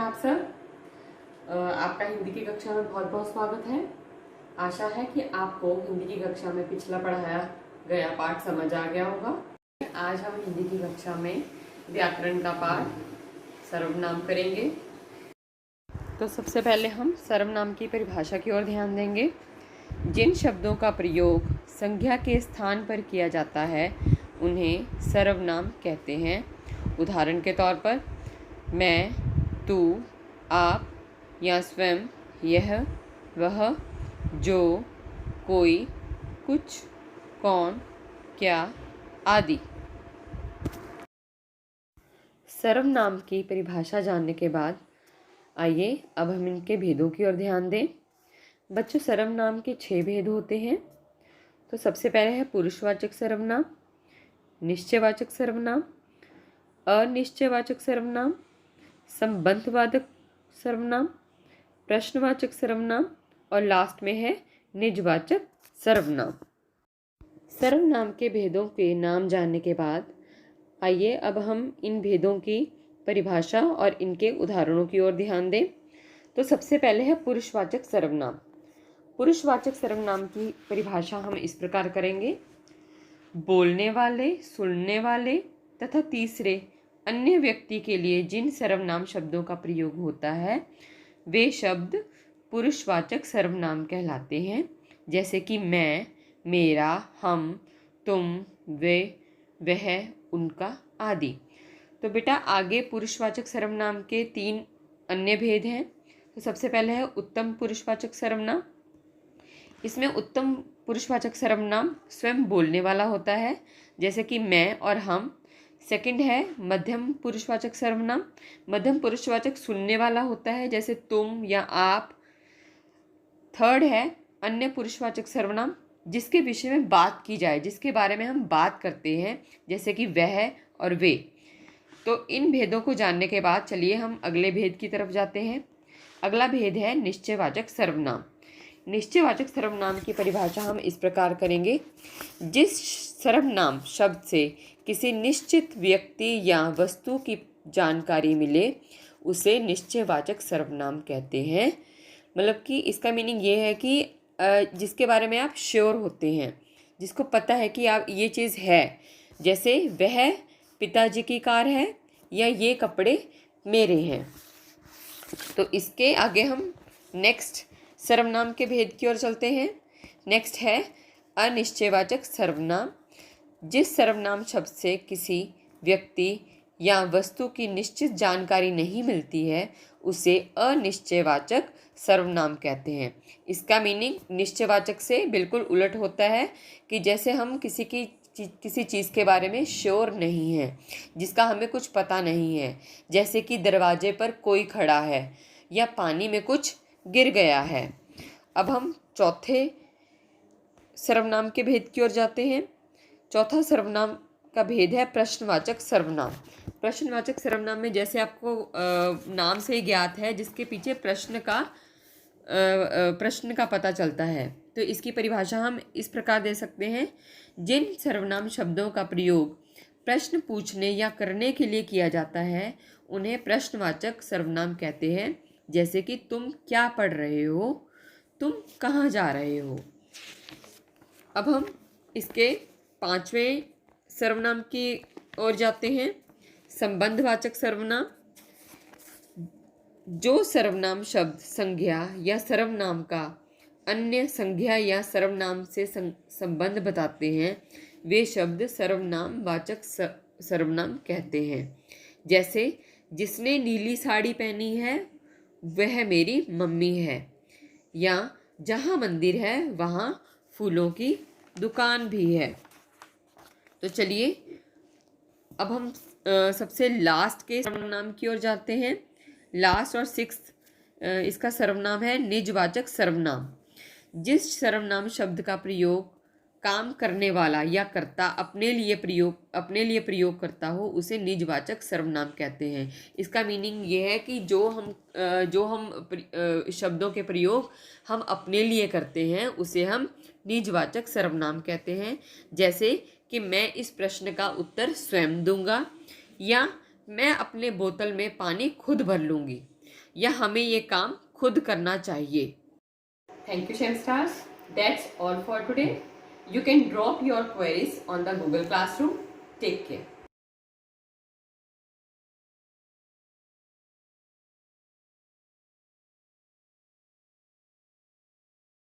आप सब। आपका हिंदी की कक्षा में बहुत बहुत स्वागत है। आशा है कि आपको हिंदी की कक्षा में पिछला पढ़ाया गया पाठ समझ आ गया होगा। आज हम हिंदी की कक्षा में व्याकरण का पाठ सर्वनाम करेंगे। तो सबसे पहले हम सर्वनाम की परिभाषा की ओर ध्यान देंगे। जिन शब्दों का प्रयोग संज्ञा के स्थान पर किया जाता है उन्हें सर्वनाम कहते हैं। उदाहरण के तौर पर मैं, तू, आप या स्वयं, यह, वह, जो, कोई, कुछ, कौन, क्या आदि। सर्वनाम की परिभाषा जानने के बाद आइए अब हम इनके भेदों की ओर ध्यान दें। बच्चों, सर्वनाम के 6 भेद होते हैं। तो सबसे पहले है पुरुषवाचक सर्वनाम, निश्चयवाचक सर्वनाम, अनिश्चयवाचक सर्वनाम, संबंधवाचक सर्वनाम, प्रश्नवाचक सर्वनाम और लास्ट में है निजवाचक सर्वनाम। सर्वनाम के भेदों के नाम जानने के बाद आइए अब हम इन भेदों की परिभाषा और इनके उदाहरणों की ओर ध्यान दें। तो सबसे पहले है पुरुषवाचक सर्वनाम। पुरुषवाचक सर्वनाम की परिभाषा हम इस प्रकार करेंगे। बोलने वाले, सुनने वाले तथा तीसरे अन्य व्यक्ति के लिए जिन सर्वनाम शब्दों का प्रयोग होता है वे शब्द पुरुषवाचक सर्वनाम कहलाते हैं। जैसे कि मैं, मेरा, हम, तुम, वे, वह, उनका आदि। तो बेटा आगे पुरुषवाचक सर्वनाम के 3 अन्य भेद हैं। तो सबसे पहले है उत्तम पुरुषवाचक सर्वनाम। इसमें उत्तम पुरुषवाचक सर्वनाम स्वयं बोलने वाला होता है, जैसे कि मैं और हम। सेकंड है मध्यम पुरुषवाचक सर्वनाम। मध्यम पुरुषवाचक सुनने वाला होता है, जैसे तुम या आप। थर्ड है अन्य पुरुषवाचक सर्वनाम, जिसके विषय में बात की जाए, जिसके बारे में हम बात करते हैं, जैसे कि वह और वे। तो इन भेदों को जानने के बाद चलिए हम अगले भेद की तरफ जाते हैं। अगला भेद है निश्चयवाचक सर्वनाम। निश्चयवाचक सर्वनाम की परिभाषा हम इस प्रकार करेंगे। जिस सर्वनाम शब्द से किसी निश्चित व्यक्ति या वस्तु की जानकारी मिले उसे निश्चयवाचक सर्वनाम कहते हैं। मतलब कि इसका मीनिंग ये है कि जिसके बारे में आप श्योर होते हैं, जिसको पता है कि आप ये चीज़ है, जैसे वह पिताजी की कार है या ये कपड़े मेरे हैं। तो इसके आगे हम नेक्स्ट सर्वनाम के भेद की ओर चलते हैं। नेक्स्ट है अनिश्चयवाचक सर्वनाम। जिस सर्वनाम शब्द से किसी व्यक्ति या वस्तु की निश्चित जानकारी नहीं मिलती है उसे अनिश्चयवाचक सर्वनाम कहते हैं। इसका मीनिंग निश्चयवाचक से बिल्कुल उलट होता है कि जैसे हम किसी चीज़ के बारे में श्योर नहीं है, जिसका हमें कुछ पता नहीं है, जैसे कि दरवाजे पर कोई खड़ा है या पानी में कुछ गिर गया है। अब हम चौथे सर्वनाम के भेद की ओर जाते हैं। चौथा सर्वनाम का भेद है प्रश्नवाचक सर्वनाम। प्रश्नवाचक सर्वनाम में जैसे आपको नाम से ही ज्ञात है, जिसके पीछे प्रश्न का पता चलता है, तो इसकी परिभाषा हम इस प्रकार दे सकते हैं। जिन सर्वनाम शब्दों का प्रयोग प्रश्न पूछने या करने के लिए किया जाता है उन्हें प्रश्नवाचक सर्वनाम कहते हैं। जैसे कि तुम क्या पढ़ रहे हो, तुम कहाँ जा रहे हो। अब हम इसके 5वें सर्वनाम की ओर जाते हैं, संबंधवाचक सर्वनाम। जो सर्वनाम शब्द संज्ञा या सर्वनाम का अन्य संज्ञा या सर्वनाम से संबंध बताते हैं वे शब्द सर्वनाम वाचक सर्वनाम कहते हैं। जैसे जिसने नीली साड़ी पहनी है वह मेरी मम्मी है, या जहाँ मंदिर है वहाँ फूलों की दुकान भी है। तो चलिए अब हम सबसे लास्ट के सर्वनाम की ओर जाते हैं। लास्ट और 6th इसका सर्वनाम है निजवाचक सर्वनाम। जिस सर्वनाम शब्द का प्रयोग काम करने वाला या कर्ता अपने लिए प्रयोग करता हो उसे निजवाचक सर्वनाम कहते हैं। इसका मीनिंग ये है कि जो हम शब्दों के प्रयोग हम अपने लिए करते हैं उसे हम निजवाचक सर्वनाम कहते हैं। जैसे कि मैं इस प्रश्न का उत्तर स्वयं दूंगा, या मैं अपने बोतल में पानी खुद भर लूँगी। या हमें ये काम खुद करना चाहिए। Thank you Shem stars, that's all for today. You can drop your queries on the Google Classroom. Take care.